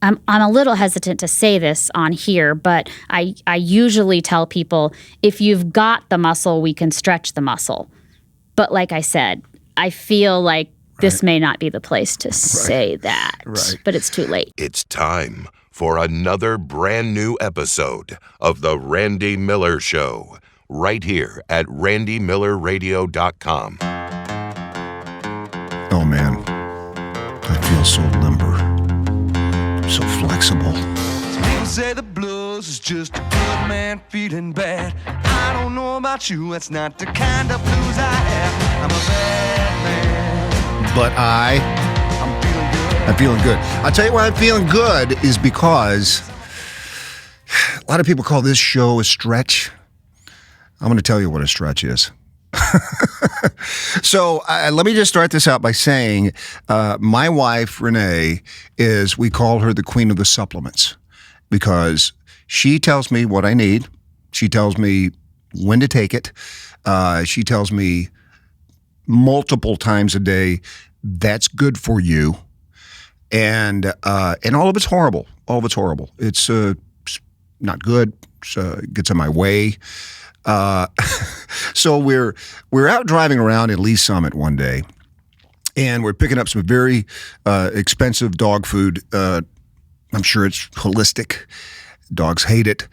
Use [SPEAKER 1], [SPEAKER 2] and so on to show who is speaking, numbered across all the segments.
[SPEAKER 1] I'm a little hesitant to say this on here, but I usually tell people, if you've got the muscle, we can stretch the muscle. But like I said, I feel like this may not be the place to say that, but it's too late.
[SPEAKER 2] It's time for another brand new episode of The Randy Miller Show, right here at randymillerradio.com.
[SPEAKER 3] Oh, man. I feel so limber, so flexible.
[SPEAKER 4] People say the blues is just a good man feeling bad. I don't know about you, that's not the kind of blues I have. I'm a bad man.
[SPEAKER 3] But I'm feeling good. I'll tell you why I'm feeling good is because a lot of people call this show a stretch. I'm going to tell you what a stretch is. So let me just start this out by saying my wife, Renee, we call her the queen of the supplements because she tells me what I need. She tells me when to take it. She tells me multiple times a day, that's good for you. And all of it's horrible. All of it's horrible. It's not good. It gets in my way. So we're out driving around at Lee Summit one day, and we're picking up some very expensive dog food. I'm sure it's holistic. Dogs hate it.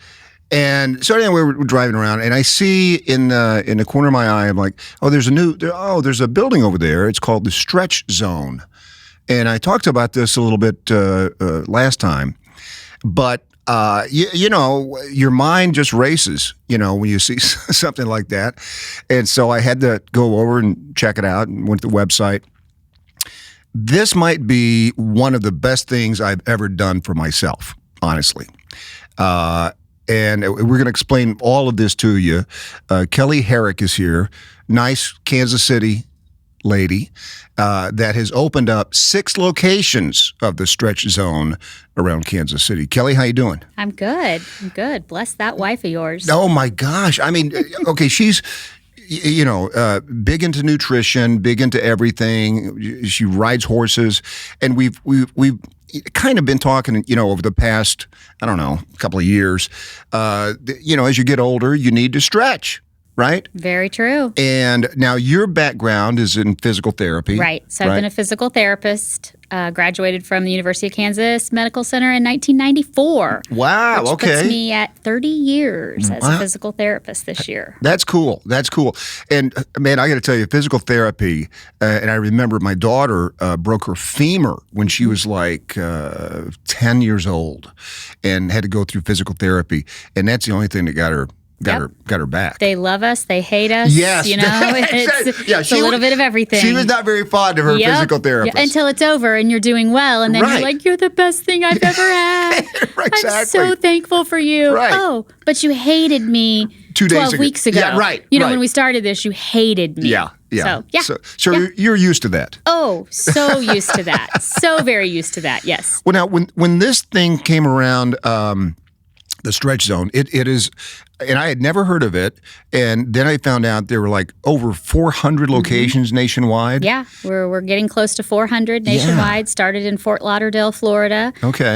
[SPEAKER 3] And so anyway, we're driving around, and I see in the corner of my eye, I'm like, there's a building over there. It's called the Stretch Zone. And I talked about this a little bit last time, but your mind just races, when you see something like that. And so I had to go over and check it out and went to the website. This might be one of the best things I've ever done for myself, honestly. And we're going to explain all of this to you. Kelly Herrick is here, nice Kansas City lady that has opened up 6 locations of the Stretch Zone around Kansas City. Kelly, how you doing?
[SPEAKER 1] I'm good. Bless that wife of yours.
[SPEAKER 3] Oh my gosh. I mean, okay, she's big into nutrition, big into everything. She rides horses, and we've kind of been talking, over the past, I don't know, couple of years. As you get older, you need to stretch. Right?
[SPEAKER 1] Very true.
[SPEAKER 3] And now your background is in physical therapy.
[SPEAKER 1] Right. So I've been a physical therapist, graduated from the University of Kansas Medical Center in 1994.
[SPEAKER 3] Wow,
[SPEAKER 1] which
[SPEAKER 3] okay.
[SPEAKER 1] puts me at 30 years as a physical therapist this year.
[SPEAKER 3] That's cool. And man, I got to tell you, physical therapy, and I remember my daughter broke her femur when she was like 10 years old and had to go through physical therapy. And that's the only thing that got her back.
[SPEAKER 1] They love us. They hate us.
[SPEAKER 3] Yes.
[SPEAKER 1] It's a little bit of everything.
[SPEAKER 3] She was not very fond of her physical therapist.
[SPEAKER 1] Until it's over and you're doing well. And then you're like, you're the best thing I've ever had.
[SPEAKER 3] Exactly.
[SPEAKER 1] I'm so thankful for you.
[SPEAKER 3] Right.
[SPEAKER 1] Oh, but you hated me 12 weeks ago.
[SPEAKER 3] Yeah, right.
[SPEAKER 1] When we started this, you hated me.
[SPEAKER 3] Yeah. So
[SPEAKER 1] yeah.
[SPEAKER 3] You're used to that.
[SPEAKER 1] Oh, so used to that. So very used to that. Yes.
[SPEAKER 3] Well, now, when this thing came around, the Stretch Zone, it is, and I had never heard of it, and then I found out there were like over 400 locations nationwide.
[SPEAKER 1] Yeah, we're getting close to 400 nationwide. Started in Fort Lauderdale, Florida.
[SPEAKER 3] Okay.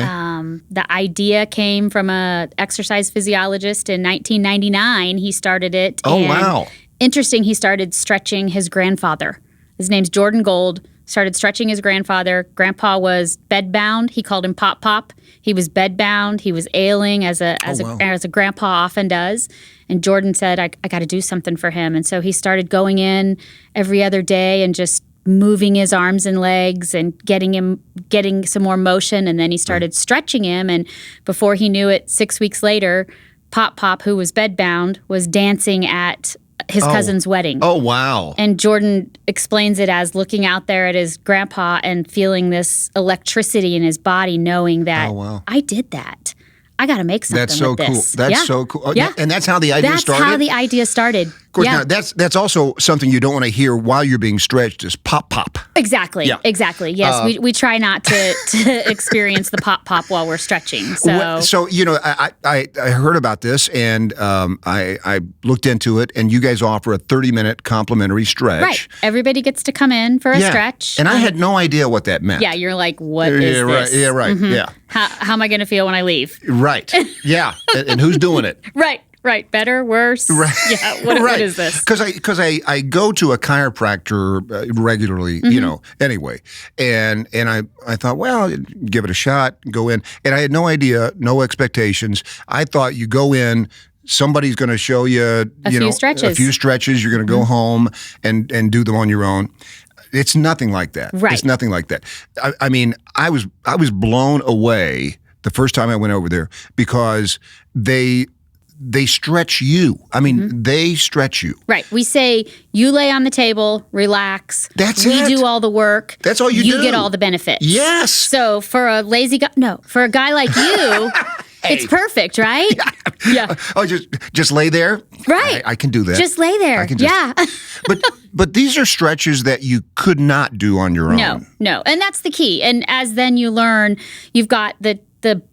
[SPEAKER 1] The idea came from a exercise physiologist in 1999. He started it.
[SPEAKER 3] Oh, wow.
[SPEAKER 1] Interesting, he started stretching his grandfather. His name's Jordan Gold. Started stretching his grandfather. Grandpa was bedbound. He called him Pop Pop. He was bedbound. He was ailing as a grandpa often does. And Jordan said, I got to do something for him. And so he started going in every other day and just moving his arms and legs and getting some more motion. And then he started stretching him. And before he knew it, 6 weeks later, Pop Pop, who was bedbound, was dancing at his cousin's wedding.
[SPEAKER 3] Oh, wow.
[SPEAKER 1] And Jordan explains it as looking out there at his grandpa and feeling this electricity in his body, knowing that I did that. I got to make something
[SPEAKER 3] with this.
[SPEAKER 1] That's
[SPEAKER 3] so cool. And that's how the idea started?
[SPEAKER 1] That's how the idea started.
[SPEAKER 3] Of course,
[SPEAKER 1] Yeah.
[SPEAKER 3] now that's also something you don't want to hear while you're being stretched is pop, pop.
[SPEAKER 1] Exactly.
[SPEAKER 3] Yeah.
[SPEAKER 1] Exactly. Yes, we try not to experience the pop pop while we're stretching. So
[SPEAKER 3] So I heard about this and I looked into it, and you guys offer a 30-minute complimentary stretch.
[SPEAKER 1] right, everybody gets to come in for a
[SPEAKER 3] Yeah.
[SPEAKER 1] stretch.
[SPEAKER 3] And I had no idea what that meant.
[SPEAKER 1] yeah, you're like, what is
[SPEAKER 3] yeah, right.
[SPEAKER 1] this?
[SPEAKER 3] Yeah, right. Yeah,
[SPEAKER 1] How am I going to feel when I leave?
[SPEAKER 3] right. Yeah, and who's doing it?
[SPEAKER 1] Right. Better, worse.
[SPEAKER 3] Right.
[SPEAKER 1] Yeah. What is this?
[SPEAKER 3] Because I go to a chiropractor regularly, anyway, and I thought, well, give it a shot, go in, and I had no idea, no expectations. I thought you go in. Somebody's going to show you,
[SPEAKER 1] A few stretches.
[SPEAKER 3] a few stretches. You're going to go home and do them on your own. It's nothing like that.
[SPEAKER 1] Right.
[SPEAKER 3] It's nothing like that. I mean, I was blown away the first time I went over there because they stretch you. I mean, they stretch you.
[SPEAKER 1] Right. We say you lay on the table, relax.
[SPEAKER 3] That's
[SPEAKER 1] we
[SPEAKER 3] it.
[SPEAKER 1] do all the work.
[SPEAKER 3] That's all you do.
[SPEAKER 1] You get all the benefits.
[SPEAKER 3] Yes.
[SPEAKER 1] So for a lazy guy, no, for a guy like you, it's perfect, right? Yeah.
[SPEAKER 3] Oh, just lay there.
[SPEAKER 1] Right.
[SPEAKER 3] I can do that.
[SPEAKER 1] Just lay there.
[SPEAKER 3] I can just-
[SPEAKER 1] yeah.
[SPEAKER 3] but these are stretches that you could not do on your own.
[SPEAKER 1] No. And that's the key. And as then you learn, you've got the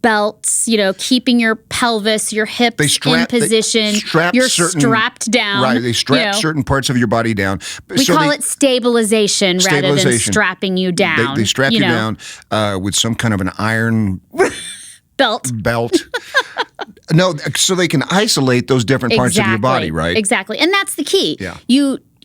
[SPEAKER 1] belts, keeping your pelvis, your hips in position. You're strapped down.
[SPEAKER 3] Right. They strap certain parts of your body down.
[SPEAKER 1] We call it stabilization rather than strapping you down.
[SPEAKER 3] They strap you down with some kind of an iron
[SPEAKER 1] belt.
[SPEAKER 3] No, so they can isolate those different parts of your body, right?
[SPEAKER 1] Exactly. And that's the key.
[SPEAKER 3] Yeah.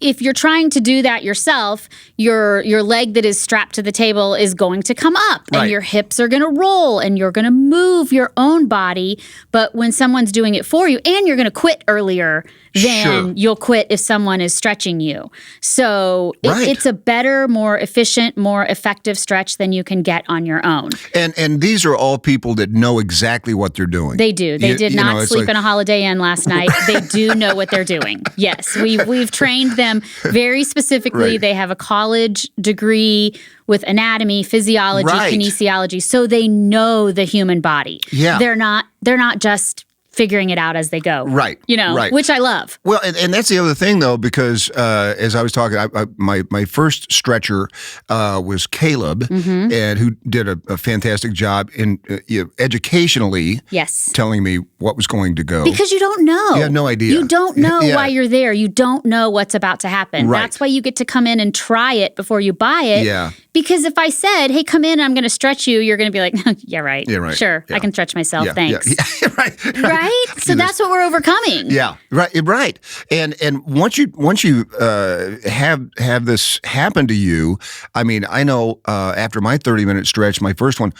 [SPEAKER 1] If you're trying to do that yourself, your leg that is strapped to the table is going to come up and
[SPEAKER 3] Right.
[SPEAKER 1] your hips are going to roll and you're going to move your own body. But when someone's doing it for you, and you're going to quit earlier than
[SPEAKER 3] Sure.
[SPEAKER 1] you'll quit if someone is stretching you. So
[SPEAKER 3] Right.
[SPEAKER 1] it's a better, more efficient, more effective stretch than you can get on your own.
[SPEAKER 3] And these are all people that know exactly what they're doing.
[SPEAKER 1] They do. They did not
[SPEAKER 3] it's
[SPEAKER 1] sleep
[SPEAKER 3] like-
[SPEAKER 1] in a Holiday Inn last night. They do know what they're doing. Yes, we've trained them very specifically.
[SPEAKER 3] Right.
[SPEAKER 1] They have a college degree with anatomy, physiology,
[SPEAKER 3] Right.
[SPEAKER 1] kinesiology, so they know the human body.
[SPEAKER 3] Yeah.
[SPEAKER 1] They're not just figuring it out as they go.
[SPEAKER 3] Right. Right.
[SPEAKER 1] Which I love.
[SPEAKER 3] Well, and that's the other thing, though, because as I was talking, my first stretcher was Caleb,
[SPEAKER 1] Mm-hmm.
[SPEAKER 3] and who did a fantastic job in educationally
[SPEAKER 1] Yes.
[SPEAKER 3] telling me what was going to go.
[SPEAKER 1] Because you don't know.
[SPEAKER 3] You have no idea.
[SPEAKER 1] You don't know
[SPEAKER 3] Yeah.
[SPEAKER 1] why you're there. You don't know what's about to happen.
[SPEAKER 3] Right.
[SPEAKER 1] That's why you get to come in and try it before you buy it.
[SPEAKER 3] Yeah.
[SPEAKER 1] Because if I said, hey, come in, I'm going to stretch you, you're going to be like, yeah, right.
[SPEAKER 3] Yeah, right.
[SPEAKER 1] Sure,
[SPEAKER 3] Yeah.
[SPEAKER 1] I can stretch myself.
[SPEAKER 3] Yeah,
[SPEAKER 1] Thanks.
[SPEAKER 3] yeah, right.
[SPEAKER 1] Right? So that's what we're overcoming.
[SPEAKER 3] Yeah, right. And once you have this happen to you, I mean, I know after my 30-minute stretch, my first one,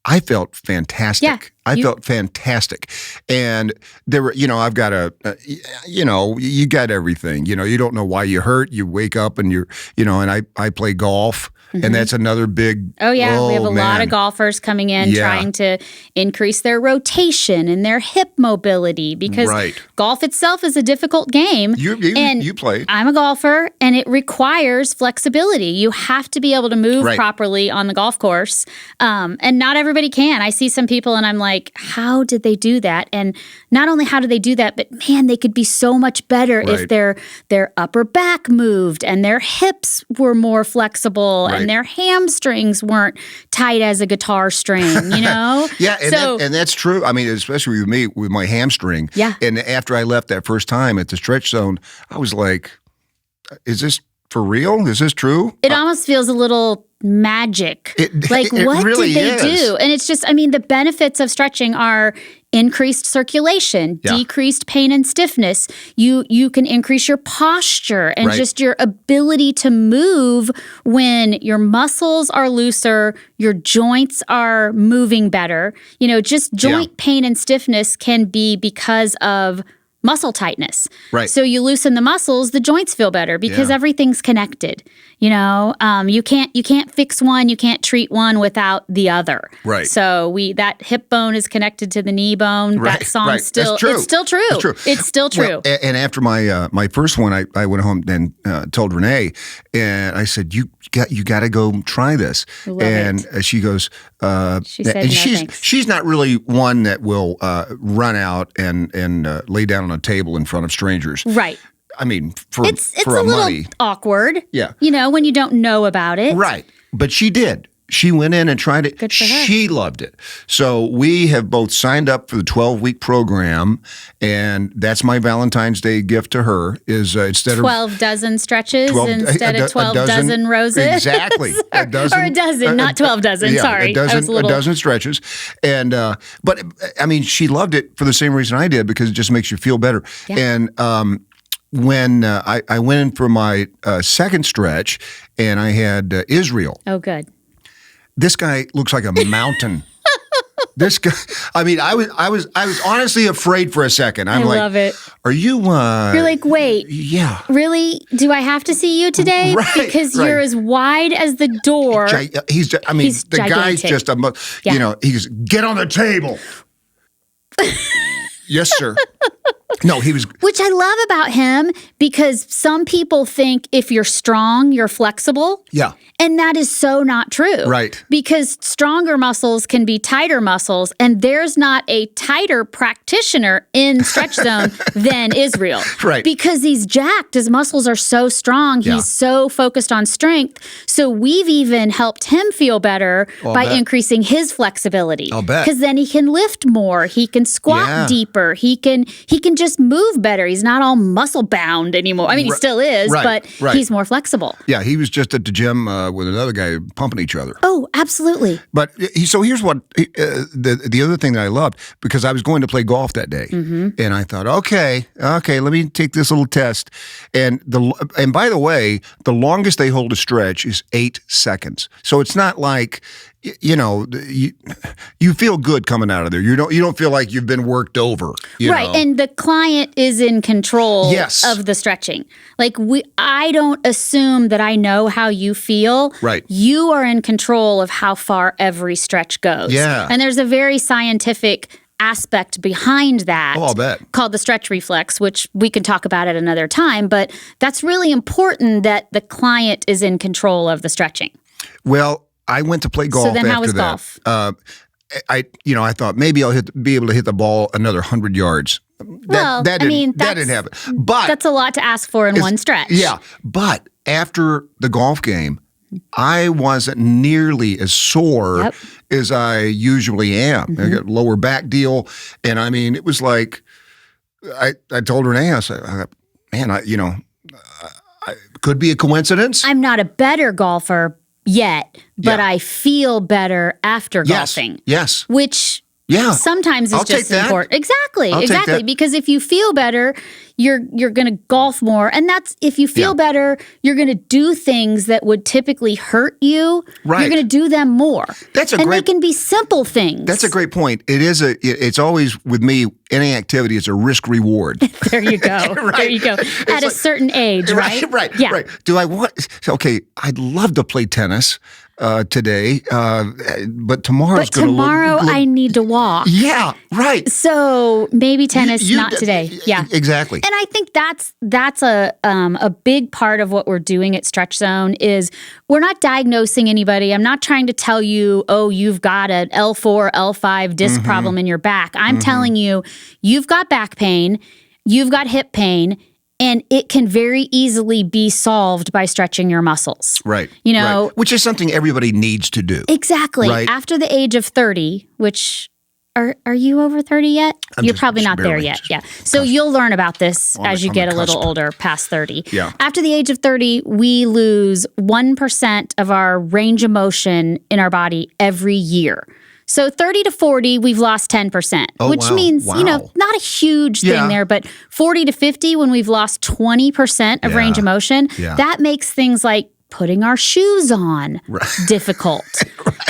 [SPEAKER 3] I felt fantastic.
[SPEAKER 1] Yeah,
[SPEAKER 3] I felt fantastic. And there were, I've got you got everything. You don't know why you hurt. You wake up and and I play golf. And that's another big.
[SPEAKER 1] Oh, yeah. We have a lot
[SPEAKER 3] man.
[SPEAKER 1] of golfers coming in
[SPEAKER 3] Yeah.
[SPEAKER 1] trying to increase their rotation and their hip mobility because
[SPEAKER 3] Right.
[SPEAKER 1] golf itself is a difficult game.
[SPEAKER 3] You played.
[SPEAKER 1] I'm a golfer, and it requires flexibility. You have to be able to move
[SPEAKER 3] Right.
[SPEAKER 1] properly on the golf course. And not everybody can. I see some people, and I'm like, how did they do that? And not only how do they do that, but man, they could be so much better if
[SPEAKER 3] Right.
[SPEAKER 1] their upper back moved and their hips were more flexible
[SPEAKER 3] Right.
[SPEAKER 1] and their hamstrings weren't tight as a guitar string,
[SPEAKER 3] Yeah,
[SPEAKER 1] So-
[SPEAKER 3] and that's true. I mean, especially with me, with my hamstring.
[SPEAKER 1] Yeah.
[SPEAKER 3] And after I left that first time at the stretch zone, I was like, is this for real? Is this true?
[SPEAKER 1] It almost feels a little magic. Like,
[SPEAKER 3] it
[SPEAKER 1] what
[SPEAKER 3] really
[SPEAKER 1] did they
[SPEAKER 3] is.
[SPEAKER 1] do? And it's just, the benefits of stretching are increased circulation,
[SPEAKER 3] Yeah.
[SPEAKER 1] decreased pain and stiffness. You can increase your posture and
[SPEAKER 3] Right.
[SPEAKER 1] just your ability to move when your muscles are looser, your joints are moving better. Just joint pain and stiffness can be because of muscle tightness.
[SPEAKER 3] Right.
[SPEAKER 1] So you loosen the muscles, the joints feel better because
[SPEAKER 3] Yeah.
[SPEAKER 1] everything's connected. You can't fix one, you can't treat one without the other.
[SPEAKER 3] Right.
[SPEAKER 1] So that hip bone is connected to the knee bone.
[SPEAKER 3] Right,
[SPEAKER 1] That song
[SPEAKER 3] right.
[SPEAKER 1] still
[SPEAKER 3] That's true.
[SPEAKER 1] it's still true.
[SPEAKER 3] That's true.
[SPEAKER 1] It's still true.
[SPEAKER 3] Well, and after my first one, I went home and told Renee, and I said, "You got to go try this."
[SPEAKER 1] Love
[SPEAKER 3] and she goes,
[SPEAKER 1] She said,
[SPEAKER 3] and
[SPEAKER 1] "No,
[SPEAKER 3] she's
[SPEAKER 1] thanks."
[SPEAKER 3] she's not really one that will run out and lay down on a table in front of strangers.
[SPEAKER 1] Right.
[SPEAKER 3] I mean, for
[SPEAKER 1] It's
[SPEAKER 3] for
[SPEAKER 1] a little
[SPEAKER 3] money.
[SPEAKER 1] awkward.
[SPEAKER 3] Yeah.
[SPEAKER 1] When you don't know about it.
[SPEAKER 3] Right. But she did. She went in and tried it.
[SPEAKER 1] Good for her.
[SPEAKER 3] She loved it. So we have both signed up for the 12-week program, and that's my Valentine's Day gift to her is instead of
[SPEAKER 1] 12 dozen stretches
[SPEAKER 3] 12
[SPEAKER 1] instead of 12 dozen roses.
[SPEAKER 3] Exactly.
[SPEAKER 1] Or a dozen, not 12 dozen.
[SPEAKER 3] Yeah,
[SPEAKER 1] Sorry.
[SPEAKER 3] a dozen,
[SPEAKER 1] I was a little...
[SPEAKER 3] dozen stretches. And but I mean, she loved it for the same reason I did, because it just makes you feel better.
[SPEAKER 1] Yeah.
[SPEAKER 3] And when I went in for my second stretch, and I had Israel.
[SPEAKER 1] Oh, good.
[SPEAKER 3] This guy looks like a mountain. This guy. I mean, I was honestly afraid for a second. I'm
[SPEAKER 1] I
[SPEAKER 3] like,
[SPEAKER 1] love it.
[SPEAKER 3] Are you?
[SPEAKER 1] You're like, wait.
[SPEAKER 3] Yeah.
[SPEAKER 1] Really? Do I have to see you today?
[SPEAKER 3] Right,
[SPEAKER 1] Because
[SPEAKER 3] right.
[SPEAKER 1] you're as wide as the door.
[SPEAKER 3] He's. I mean,
[SPEAKER 1] He's
[SPEAKER 3] the guy's
[SPEAKER 1] gigantic.
[SPEAKER 3] just a.
[SPEAKER 1] Yeah.
[SPEAKER 3] You know, he's get on the table. Yes, sir. No, he was.
[SPEAKER 1] Which I love about him, because some people think if you're strong, you're flexible.
[SPEAKER 3] Yeah.
[SPEAKER 1] And that is so not true.
[SPEAKER 3] Right.
[SPEAKER 1] Because stronger muscles can be tighter muscles, and there's not a tighter practitioner in Stretch Zone than Israel.
[SPEAKER 3] Right.
[SPEAKER 1] Because he's jacked. His muscles are so strong.
[SPEAKER 3] Yeah.
[SPEAKER 1] He's so focused on strength. So we've even helped him feel better by
[SPEAKER 3] bet.
[SPEAKER 1] increasing his flexibility.
[SPEAKER 3] I'll bet.
[SPEAKER 1] Because then he can lift more. He can squat
[SPEAKER 3] Yeah.
[SPEAKER 1] deeper. He can just move better. He's not all muscle bound anymore. I mean, he still is,
[SPEAKER 3] Right,
[SPEAKER 1] but
[SPEAKER 3] right.
[SPEAKER 1] he's more flexible.
[SPEAKER 3] Yeah, he was just at the gym with another guy pumping each other.
[SPEAKER 1] Oh, absolutely.
[SPEAKER 3] But so here's what the other thing that I loved, because I was going to play golf that day, and I thought, okay, let me take this little test. And by the way, the longest they hold a stretch is 8 seconds. So it's not like, you feel good coming out of there. You don't feel like you've been worked over.
[SPEAKER 1] Right.
[SPEAKER 3] know?
[SPEAKER 1] And the client is in control
[SPEAKER 3] Yes.
[SPEAKER 1] of the stretching. Like I don't assume that I know how you feel.
[SPEAKER 3] Right.
[SPEAKER 1] You are in control of how far every stretch goes.
[SPEAKER 3] Yeah.
[SPEAKER 1] And there's a very scientific aspect behind that
[SPEAKER 3] Oh, I'll bet.
[SPEAKER 1] called the stretch reflex, which we can talk about at another time. But that's really important that the client is in control of the stretching.
[SPEAKER 3] Well, I went to play golf.
[SPEAKER 1] So then how
[SPEAKER 3] after
[SPEAKER 1] was
[SPEAKER 3] that.
[SPEAKER 1] golf?
[SPEAKER 3] I thought maybe I'll be able to hit the ball another 100 yards.
[SPEAKER 1] Well,
[SPEAKER 3] that
[SPEAKER 1] I mean,
[SPEAKER 3] didn't happen. But
[SPEAKER 1] That's a lot to ask for in one stretch.
[SPEAKER 3] Yeah, but after the golf game, I wasn't nearly as sore
[SPEAKER 1] Yep.
[SPEAKER 3] as I usually am. I got a lower back deal, and I mean, it was like I told Renee, I said, "Man, I could be a coincidence."
[SPEAKER 1] I'm not a better golfer yet, but
[SPEAKER 3] Yeah.
[SPEAKER 1] I feel better after
[SPEAKER 3] Yes,
[SPEAKER 1] golfing.
[SPEAKER 3] yes,
[SPEAKER 1] Which
[SPEAKER 3] yeah.
[SPEAKER 1] sometimes is
[SPEAKER 3] I'll take
[SPEAKER 1] just
[SPEAKER 3] that.
[SPEAKER 1] important. Exactly.
[SPEAKER 3] I'll take
[SPEAKER 1] Exactly.
[SPEAKER 3] that.
[SPEAKER 1] Because if you feel better, you're going to golf more. And that's if you feel
[SPEAKER 3] Yeah.
[SPEAKER 1] better, you're going to do things that would typically hurt you.
[SPEAKER 3] Right.
[SPEAKER 1] You're going to do them more.
[SPEAKER 3] That's a
[SPEAKER 1] and
[SPEAKER 3] great-
[SPEAKER 1] they can be simple things.
[SPEAKER 3] That's a great point. It's always with me, any activity is a risk reward.
[SPEAKER 1] There you go. There you go. At a certain age, right?
[SPEAKER 3] Right.
[SPEAKER 1] Yeah.
[SPEAKER 3] Right. Do I want? Okay, I'd love to play tennis today, but tomorrow's
[SPEAKER 1] But
[SPEAKER 3] going to
[SPEAKER 1] tomorrow I need to walk.
[SPEAKER 3] Yeah. Right.
[SPEAKER 1] So maybe tennis,
[SPEAKER 3] You-
[SPEAKER 1] not today. Yeah.
[SPEAKER 3] Exactly.
[SPEAKER 1] And I think that's a big part of what we're doing at Stretch Zone is we're not diagnosing anybody. I'm not trying to tell you, oh, you've got an L4, L5 disc problem in your back. I'm telling you, you've got back pain, you've got hip pain, and it can very easily be solved by stretching your muscles.
[SPEAKER 3] Right.
[SPEAKER 1] You know,
[SPEAKER 3] right. Which is something everybody needs to do.
[SPEAKER 1] exactly.
[SPEAKER 3] Right.
[SPEAKER 1] After the age of 30, which are you over 30 yet? You're
[SPEAKER 3] just
[SPEAKER 1] probably not there
[SPEAKER 3] barely,
[SPEAKER 1] yet.
[SPEAKER 3] just
[SPEAKER 1] Yeah. So you'll learn about this
[SPEAKER 3] On
[SPEAKER 1] as
[SPEAKER 3] the-
[SPEAKER 1] you
[SPEAKER 3] on
[SPEAKER 1] get
[SPEAKER 3] the
[SPEAKER 1] a little
[SPEAKER 3] cusp.
[SPEAKER 1] older, past 30.
[SPEAKER 3] Yeah.
[SPEAKER 1] After the age of 30, we lose 1% of our range of motion in our body every year. So 30 to 40, we've lost 10%,
[SPEAKER 3] Oh,
[SPEAKER 1] which
[SPEAKER 3] wow.
[SPEAKER 1] means,
[SPEAKER 3] Wow.
[SPEAKER 1] not a huge
[SPEAKER 3] Yeah.
[SPEAKER 1] thing there, but 40 to 50, when we've lost 20% of
[SPEAKER 3] Yeah.
[SPEAKER 1] range of motion,
[SPEAKER 3] Yeah.
[SPEAKER 1] that makes things like putting our shoes on difficult.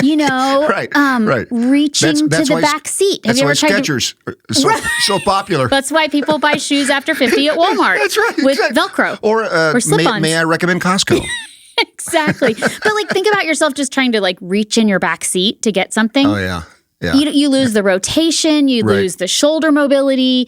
[SPEAKER 1] You know,
[SPEAKER 3] Right. Right.
[SPEAKER 1] reaching to
[SPEAKER 3] That's
[SPEAKER 1] the
[SPEAKER 3] why-
[SPEAKER 1] back seat. Have
[SPEAKER 3] That's
[SPEAKER 1] you
[SPEAKER 3] why
[SPEAKER 1] ever tried to?
[SPEAKER 3] Skechers are so popular.
[SPEAKER 1] That's why people buy shoes after 50 at Walmart.
[SPEAKER 3] That's right.
[SPEAKER 1] With
[SPEAKER 3] exactly.
[SPEAKER 1] Velcro.
[SPEAKER 3] Or
[SPEAKER 1] slip-ons.
[SPEAKER 3] may I recommend Costco?
[SPEAKER 1] Exactly. But like think about yourself just trying to like reach in your back seat to get something.
[SPEAKER 3] Oh yeah. Yeah.
[SPEAKER 1] You lose the rotation, you
[SPEAKER 3] Right.
[SPEAKER 1] lose the shoulder mobility.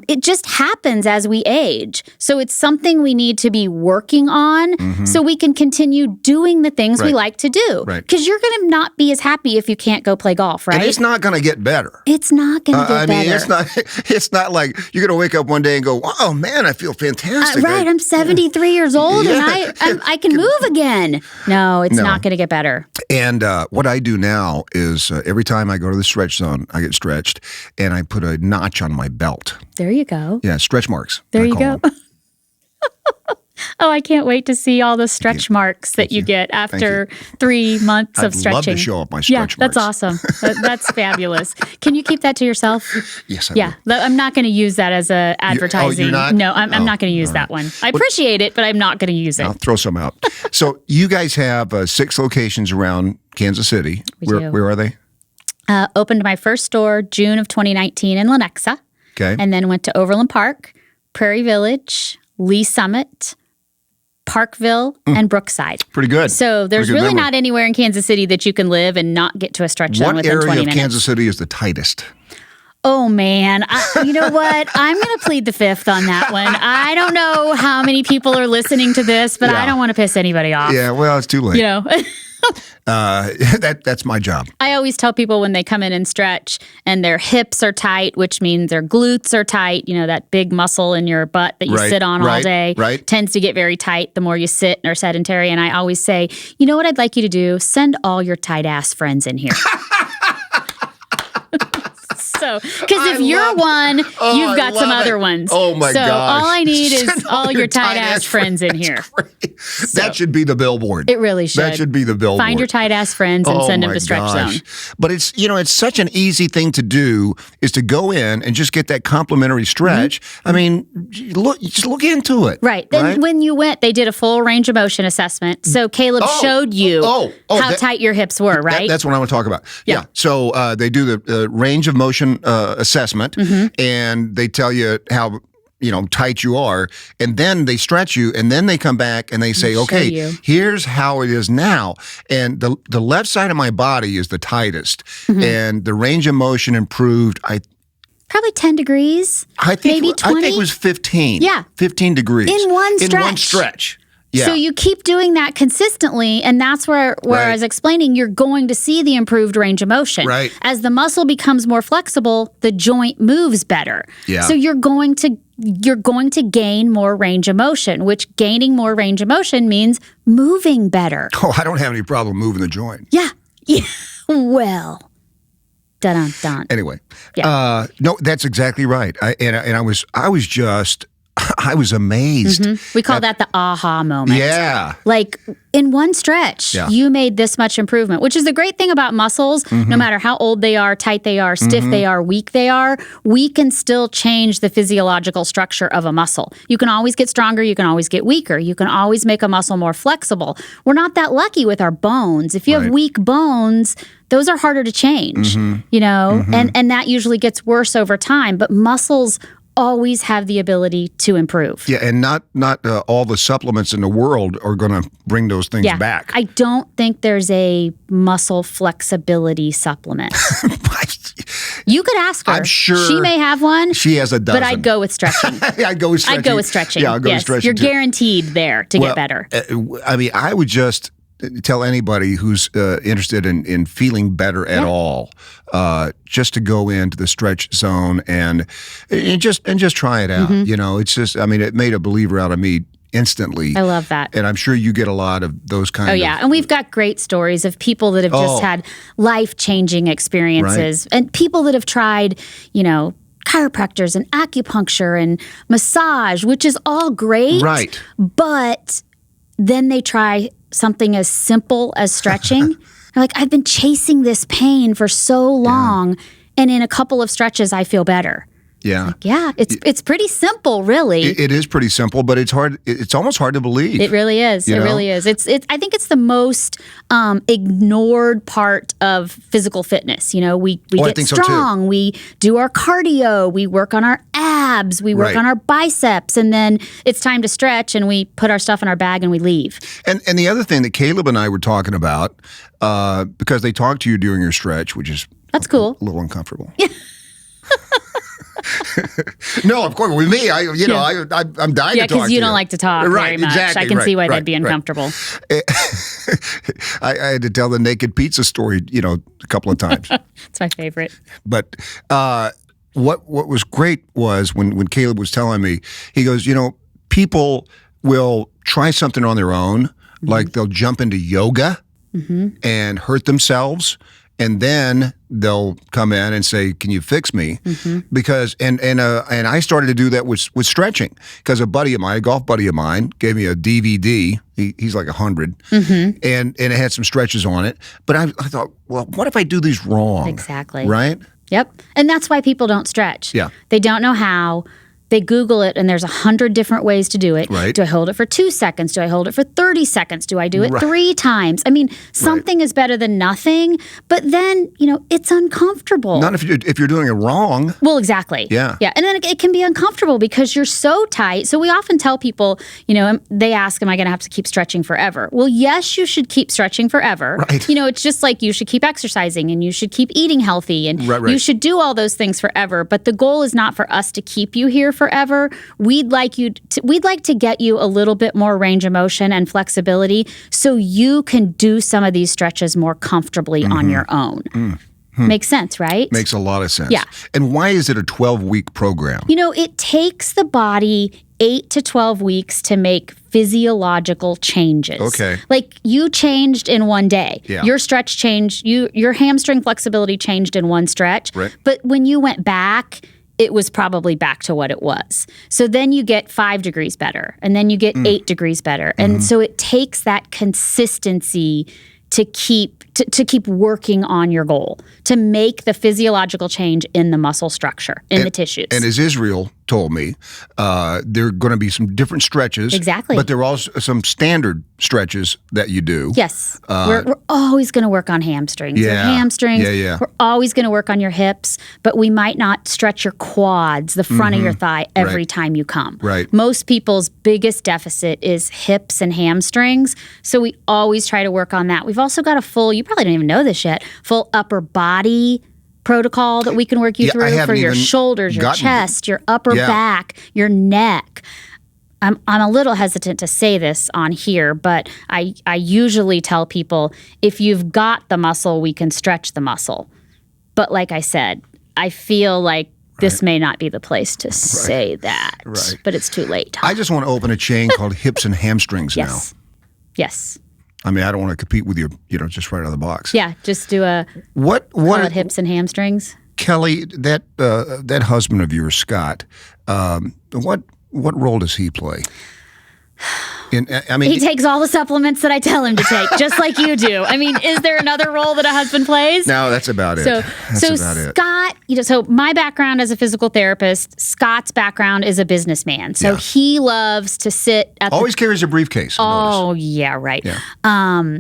[SPEAKER 1] It just happens as we age. So it's something we need to be working on so we can continue doing the things we
[SPEAKER 3] Right.
[SPEAKER 1] like to do.
[SPEAKER 3] Right.
[SPEAKER 1] Because you're going to not be as happy if you can't go play golf, right?
[SPEAKER 3] And it's not going to get better.
[SPEAKER 1] It's not going to get
[SPEAKER 3] I mean,
[SPEAKER 1] better.
[SPEAKER 3] it's not like you're going to wake up one day and go, "Oh man, I feel fantastic."
[SPEAKER 1] Right, I'm 73 years old
[SPEAKER 3] Yeah.
[SPEAKER 1] and I can move again. No, it's
[SPEAKER 3] No.
[SPEAKER 1] not going to get better.
[SPEAKER 3] And what I do now is every time I go to the stretch zone, I get stretched, and I put a notch on my belt.
[SPEAKER 1] There you go.
[SPEAKER 3] Yeah, stretch marks.
[SPEAKER 1] There
[SPEAKER 3] I
[SPEAKER 1] you
[SPEAKER 3] call
[SPEAKER 1] go.
[SPEAKER 3] them.
[SPEAKER 1] Oh, I can't wait to see all the stretch marks that you get after 3 months of
[SPEAKER 3] I'd
[SPEAKER 1] stretching.
[SPEAKER 3] love to show off my
[SPEAKER 1] Yeah,
[SPEAKER 3] stretch
[SPEAKER 1] that's
[SPEAKER 3] marks.
[SPEAKER 1] awesome. That's fabulous. Can you keep that to yourself?
[SPEAKER 3] Yes, I
[SPEAKER 1] Yeah, I'm not going to use that as a advertising.
[SPEAKER 3] you're not?
[SPEAKER 1] No, I'm
[SPEAKER 3] Oh,
[SPEAKER 1] not going to use that one. I appreciate it, but I'm not going to use it.
[SPEAKER 3] I'll throw some out. So you guys have 6 locations around Kansas City.
[SPEAKER 1] We do.
[SPEAKER 3] Where are they?
[SPEAKER 1] Opened my first store June of 2019 in Lenexa,
[SPEAKER 3] Okay.
[SPEAKER 1] and then went to Overland Park, Prairie Village, Lee Summit, Parkville, and Brookside.
[SPEAKER 3] Pretty good.
[SPEAKER 1] So there's
[SPEAKER 3] Pretty good
[SPEAKER 1] really
[SPEAKER 3] memory.
[SPEAKER 1] not anywhere in Kansas City that you can live and not get to a stretch zone
[SPEAKER 3] What
[SPEAKER 1] within 20
[SPEAKER 3] area of
[SPEAKER 1] minutes.
[SPEAKER 3] Kansas City is the tightest?
[SPEAKER 1] Oh man, you know what? I'm going to plead the fifth on that one. I don't know how many people are listening to this, but
[SPEAKER 3] Yeah.
[SPEAKER 1] I don't want to piss anybody off.
[SPEAKER 3] Yeah, well, it's too late.
[SPEAKER 1] You know,
[SPEAKER 3] That's my job.
[SPEAKER 1] I always tell people when they come in and stretch and their hips are tight, which means their glutes are tight, you know, that big muscle in your butt that you
[SPEAKER 3] Right,
[SPEAKER 1] sit on all
[SPEAKER 3] right,
[SPEAKER 1] day
[SPEAKER 3] right.
[SPEAKER 1] tends to get very tight the more you sit and are sedentary. And I always say, you know what I'd like you to do? Send all your tight ass friends in here. So, because if you're one, you've
[SPEAKER 3] I
[SPEAKER 1] got some
[SPEAKER 3] love
[SPEAKER 1] other
[SPEAKER 3] it.
[SPEAKER 1] ones.
[SPEAKER 3] Oh my
[SPEAKER 1] so
[SPEAKER 3] gosh.
[SPEAKER 1] all I need is
[SPEAKER 3] Send
[SPEAKER 1] all your tight ass friends in here.
[SPEAKER 3] That should be the billboard.
[SPEAKER 1] It really should.
[SPEAKER 3] That should be the billboard.
[SPEAKER 1] Find your tight ass friends and
[SPEAKER 3] Oh
[SPEAKER 1] send them
[SPEAKER 3] my
[SPEAKER 1] to Stretch
[SPEAKER 3] gosh.
[SPEAKER 1] Zone.
[SPEAKER 3] But it's it's such an easy thing to do is to go in and just get that complimentary stretch. I mean, you just look into it.
[SPEAKER 1] Mm-hmm. Right. Then when you went, they did a full range of motion assessment. So Caleb showed you how tight your hips were, right?
[SPEAKER 3] That's what I want to talk about.
[SPEAKER 1] Yeah.
[SPEAKER 3] So they do the range of motion assessment,
[SPEAKER 1] Mm-hmm.
[SPEAKER 3] and they tell you how tight you are, and then they stretch you, and then they come back and they say,
[SPEAKER 1] show
[SPEAKER 3] okay,
[SPEAKER 1] you.
[SPEAKER 3] here's how it is now. And the left side of my body is the tightest,
[SPEAKER 1] Mm-hmm.
[SPEAKER 3] and the range of motion improved.
[SPEAKER 1] Probably 10 degrees.
[SPEAKER 3] I think
[SPEAKER 1] maybe 20.
[SPEAKER 3] I think it was 15.
[SPEAKER 1] Yeah.
[SPEAKER 3] 15 degrees
[SPEAKER 1] In one
[SPEAKER 3] In one
[SPEAKER 1] stretch.
[SPEAKER 3] stretch. Yeah.
[SPEAKER 1] So you keep doing that consistently, and that's where
[SPEAKER 3] Right.
[SPEAKER 1] I was explaining you're going to see the improved range of motion.
[SPEAKER 3] Right.
[SPEAKER 1] As the muscle becomes more flexible, the joint moves better.
[SPEAKER 3] Yeah.
[SPEAKER 1] So you're going to gain more range of motion, which gaining more range of motion means moving better.
[SPEAKER 3] Oh, I don't have any problem moving the joint.
[SPEAKER 1] Yeah. Yeah. Well. Dun dun.
[SPEAKER 3] Anyway,
[SPEAKER 1] Yeah.
[SPEAKER 3] no, that's exactly right. I was just I was amazed.
[SPEAKER 1] We call that the aha moment.
[SPEAKER 3] Yeah.
[SPEAKER 1] Like in one stretch,
[SPEAKER 3] Yeah.
[SPEAKER 1] you made this much improvement, which is the great thing about muscles.
[SPEAKER 3] Mm-hmm.
[SPEAKER 1] No matter how old they are, tight they are, stiff they are, weak they are, we can still change the physiological structure of a muscle. You can always get stronger. You can always get weaker. You can always make a muscle more flexible. We're not that lucky with our bones. If you have
[SPEAKER 3] Right.
[SPEAKER 1] weak bones, those are harder to change, and that usually gets worse over time. But muscles always have the ability to improve.
[SPEAKER 3] Yeah, and not all the supplements in the world are going to bring those things back.
[SPEAKER 1] I don't think there's a muscle flexibility supplement. You could ask her.
[SPEAKER 3] I'm sure
[SPEAKER 1] she may have one.
[SPEAKER 3] She has a dozen.
[SPEAKER 1] But I'd go with stretching.
[SPEAKER 3] I'd go with stretching.
[SPEAKER 1] I'd go with stretching.
[SPEAKER 3] Yeah, I'll go with
[SPEAKER 1] Yes,
[SPEAKER 3] stretching.
[SPEAKER 1] you're
[SPEAKER 3] too.
[SPEAKER 1] guaranteed there to get better.
[SPEAKER 3] I mean, I would just tell anybody who's interested in feeling better at all, just to go into the stretch zone and just try it out.
[SPEAKER 1] Mm-hmm.
[SPEAKER 3] It's just, I mean, it made a believer out of me instantly.
[SPEAKER 1] I love that.
[SPEAKER 3] And I'm sure you get a lot of those kind
[SPEAKER 1] Oh,
[SPEAKER 3] of.
[SPEAKER 1] yeah. And we've got great stories of people that have just had life-changing experiences and people that have tried, chiropractors and acupuncture and massage, which is all great.
[SPEAKER 3] Right.
[SPEAKER 1] But then they try something as simple as stretching. They're like, I've been chasing this pain for so long, and in a couple of stretches, I feel better.
[SPEAKER 3] Yeah.
[SPEAKER 1] Yeah, it's pretty simple, really.
[SPEAKER 3] It is pretty simple, but it's hard. It's almost hard to believe.
[SPEAKER 1] It really is.
[SPEAKER 3] You
[SPEAKER 1] It
[SPEAKER 3] know?
[SPEAKER 1] really is. It's. I think it's the most ignored part of physical fitness. We
[SPEAKER 3] I
[SPEAKER 1] get
[SPEAKER 3] think so, too.
[SPEAKER 1] strong. We do our cardio. We work on our abs. We work
[SPEAKER 3] Right.
[SPEAKER 1] on our biceps, and then it's time to stretch, and we put our stuff in our bag and we leave.
[SPEAKER 3] And the other thing that Caleb and I were talking about, because they talked to you during your stretch, which is
[SPEAKER 1] That's cool.
[SPEAKER 3] A little uncomfortable. Yeah. No, of course. With me, I'm dying
[SPEAKER 1] Yeah,
[SPEAKER 3] to talk
[SPEAKER 1] because you
[SPEAKER 3] to
[SPEAKER 1] don't like to talk
[SPEAKER 3] Right,
[SPEAKER 1] very much.
[SPEAKER 3] exactly,
[SPEAKER 1] I can see why
[SPEAKER 3] right,
[SPEAKER 1] that'd be
[SPEAKER 3] right.
[SPEAKER 1] uncomfortable.
[SPEAKER 3] I had to tell the naked pizza story, a couple of times.
[SPEAKER 1] It's my favorite.
[SPEAKER 3] But what was great was when Caleb was telling me, he goes, people will try something on their own, like they'll jump into yoga and hurt themselves. And then they'll come in and say, "Can you fix me?" Because and I started to do that with stretching because a golf buddy of mine, gave me a DVD. He's like 100, and it had some stretches on it. But I thought, well, what if I do these wrong?
[SPEAKER 1] Exactly.
[SPEAKER 3] Right?
[SPEAKER 1] Yep. And that's why people don't stretch.
[SPEAKER 3] Yeah.
[SPEAKER 1] They don't know how. They Google it, and there's 100 different ways to do it.
[SPEAKER 3] Right.
[SPEAKER 1] Do I hold it for 2 seconds? Do I hold it for 30 seconds? Do I do it 3 times? I mean, something is better than nothing, but then, it's uncomfortable.
[SPEAKER 3] Not if you're doing it wrong.
[SPEAKER 1] Well, exactly.
[SPEAKER 3] Yeah.
[SPEAKER 1] Yeah. And then it can be uncomfortable because you're so tight. So we often tell people, they ask, am I going to have to keep stretching forever? Well, yes, you should keep stretching forever.
[SPEAKER 3] Right.
[SPEAKER 1] It's just like you should keep exercising and you should keep eating healthy and
[SPEAKER 3] Right.
[SPEAKER 1] you should do all those things forever. But the goal is not for us to keep you here forever. We'd like to get you a little bit more range of motion and flexibility so you can do some of these stretches more comfortably on your own. Makes sense, right?
[SPEAKER 3] Makes a lot of sense.
[SPEAKER 1] Yeah.
[SPEAKER 3] And why is it a 12-week program?
[SPEAKER 1] It takes the body 8 to 12 weeks to make physiological changes.
[SPEAKER 3] Okay.
[SPEAKER 1] Like you changed in one day.
[SPEAKER 3] Yeah.
[SPEAKER 1] Your stretch changed, your hamstring flexibility changed in one stretch.
[SPEAKER 3] Right.
[SPEAKER 1] But when you went back, it was probably back to what it was. So then you get 5 degrees better, and then you get 8 degrees better. And so it takes that consistency to keep working on your goal, to make the physiological change in the muscle structure, in the tissues.
[SPEAKER 3] And as Israel told me, there are going to be some different stretches.
[SPEAKER 1] Exactly.
[SPEAKER 3] But there are also some standard stretches that you do.
[SPEAKER 1] Yes. We're always going to work on hamstrings. Your
[SPEAKER 3] Yeah.
[SPEAKER 1] hamstrings.
[SPEAKER 3] Yeah.
[SPEAKER 1] We're always going to work on your hips, but we might not stretch your quads, the front of your thigh, every time you come.
[SPEAKER 3] Right.
[SPEAKER 1] Most people's biggest deficit is hips and hamstrings, so we always try to work on that. We've also got a full, you probably don't even know this yet, full upper body protocol that we can work you
[SPEAKER 3] Yeah, I
[SPEAKER 1] through for
[SPEAKER 3] haven't
[SPEAKER 1] your
[SPEAKER 3] even
[SPEAKER 1] shoulders, your
[SPEAKER 3] gotten-
[SPEAKER 1] chest, your upper
[SPEAKER 3] Yeah.
[SPEAKER 1] back, your neck. I'm a little hesitant to say this on here, but I usually tell people if you've got the muscle, we can stretch the muscle. But like I said, I feel like this may not be the place to say that.
[SPEAKER 3] Right.
[SPEAKER 1] But it's too late.
[SPEAKER 3] I just want to open a chain called Hips and Hamstrings
[SPEAKER 1] Yes. Yes.
[SPEAKER 3] now. I mean, I don't want to compete with you, just right out of the box.
[SPEAKER 1] Yeah, just do a
[SPEAKER 3] What
[SPEAKER 1] call it hips and hamstrings.
[SPEAKER 3] Kelly, that husband of yours, Scott, what role does he play?
[SPEAKER 1] He takes all the supplements that I tell him to take, just like you do. I mean, is there another role that a husband plays?
[SPEAKER 3] No, that's about it.
[SPEAKER 1] So
[SPEAKER 3] That's about it.
[SPEAKER 1] Scott, so my background as a physical therapist, Scott's background is a businessman. So
[SPEAKER 3] Yeah.
[SPEAKER 1] he loves to sit at
[SPEAKER 3] Always carries a briefcase. I notice.
[SPEAKER 1] Oh, yeah, right.
[SPEAKER 3] Yeah.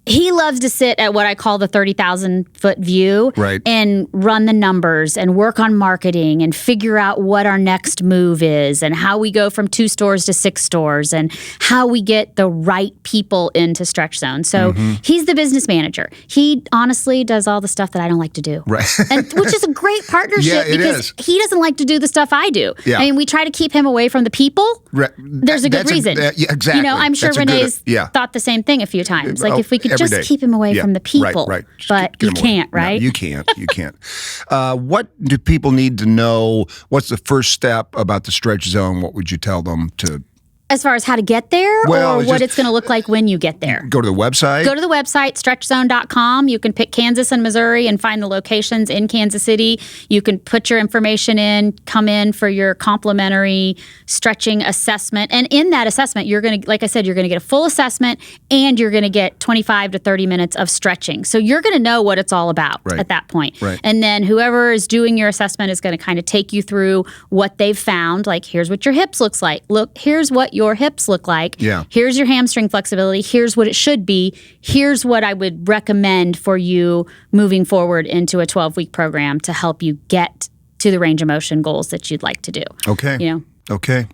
[SPEAKER 1] He loves to sit at what I call the 30,000-foot view
[SPEAKER 3] Right.
[SPEAKER 1] and run the numbers and work on marketing and figure out what our next move is and how we go from 2 stores to 6 stores and how we get the right people into Stretch Zone. So he's the business manager. He honestly does all the stuff that I don't like to do.
[SPEAKER 3] Right.
[SPEAKER 1] And which is a great partnership
[SPEAKER 3] Yeah, it
[SPEAKER 1] because
[SPEAKER 3] is.
[SPEAKER 1] he doesn't like to do the stuff I do.
[SPEAKER 3] Yeah.
[SPEAKER 1] I mean, we try to keep him away from the people. There's a good
[SPEAKER 3] That's
[SPEAKER 1] reason.
[SPEAKER 3] yeah, exactly.
[SPEAKER 1] I'm sure
[SPEAKER 3] That's a good-
[SPEAKER 1] Renee's
[SPEAKER 3] yeah.
[SPEAKER 1] thought the same thing a few times. Like if we could
[SPEAKER 3] every
[SPEAKER 1] just
[SPEAKER 3] day.
[SPEAKER 1] keep him away
[SPEAKER 3] Yeah,
[SPEAKER 1] from the people.
[SPEAKER 3] Right. Just
[SPEAKER 1] But
[SPEAKER 3] get
[SPEAKER 1] you
[SPEAKER 3] him away.
[SPEAKER 1] can't,
[SPEAKER 3] No,
[SPEAKER 1] right?
[SPEAKER 3] you can't. You can't. What do people need to know? What's the first step about the Stretch Zone? What would you tell them to
[SPEAKER 1] As far as how to get there
[SPEAKER 3] Well,
[SPEAKER 1] or
[SPEAKER 3] it's
[SPEAKER 1] what
[SPEAKER 3] just-
[SPEAKER 1] it's going to look like when you get there.
[SPEAKER 3] go to the website?
[SPEAKER 1] Go to the website, stretchzone.com. You can pick Kansas and Missouri and find the locations in Kansas City. You can put your information in, come in for your complimentary stretching assessment. And in that assessment, you're going to, like I said, you're going to get a full assessment and you're going to get 25 to 30 minutes of stretching. So you're going to know what it's all about
[SPEAKER 3] Right.
[SPEAKER 1] at that point.
[SPEAKER 3] Right.
[SPEAKER 1] And then whoever is doing your assessment is going to kind of take you through what they've found. Like, here's what your hips looks like. Look, here's what your hips look like.
[SPEAKER 3] Yeah.
[SPEAKER 1] Here's your hamstring flexibility. Here's what it should be. Here's what I would recommend for you moving forward into a 12-week program to help you get to the range of motion goals that you'd like to do.
[SPEAKER 3] Okay. Okay.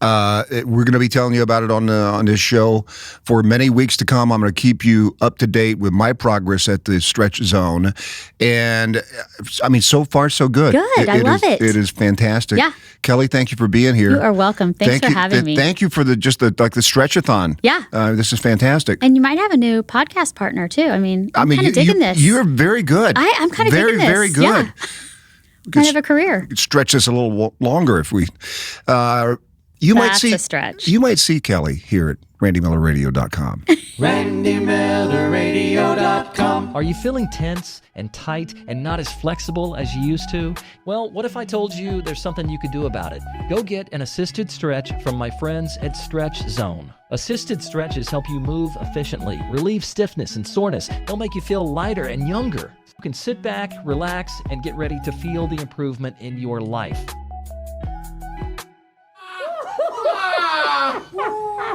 [SPEAKER 3] We're going to be telling you about it on this show for many weeks to come. I'm going to keep you up to date with my progress at the Stretch Zone. And I mean, so far, so good.
[SPEAKER 1] Good. I love it.
[SPEAKER 3] It is fantastic.
[SPEAKER 1] Yeah.
[SPEAKER 3] Kelly, thank you for being here.
[SPEAKER 1] You are welcome. Thanks for having me.
[SPEAKER 3] Thank you for the Stretchathon.
[SPEAKER 1] Yeah.
[SPEAKER 3] This is fantastic.
[SPEAKER 1] And you might have a new podcast partner too. I mean, I'm kind of digging this.
[SPEAKER 3] You're very good.
[SPEAKER 1] I'm kind of digging this.
[SPEAKER 3] Very good.
[SPEAKER 1] Yeah. Kind of a career.
[SPEAKER 3] Stretch this a little longer if we. You
[SPEAKER 1] That's a stretch.
[SPEAKER 3] You might see Kelly here at RandyMillerRadio.com.
[SPEAKER 5] RandyMillerRadio.com. Are you feeling tense and tight and not as flexible as you used to? Well, what if I told you there's something you could do about it? Go get an assisted stretch from my friends at Stretch Zone. Assisted stretches help you move efficiently, relieve stiffness and soreness. They'll make you feel lighter and younger. You can sit back, relax, and get ready to feel the improvement in your life.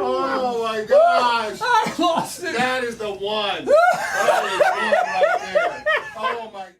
[SPEAKER 6] Oh my gosh! I lost it. That is the one. That is one right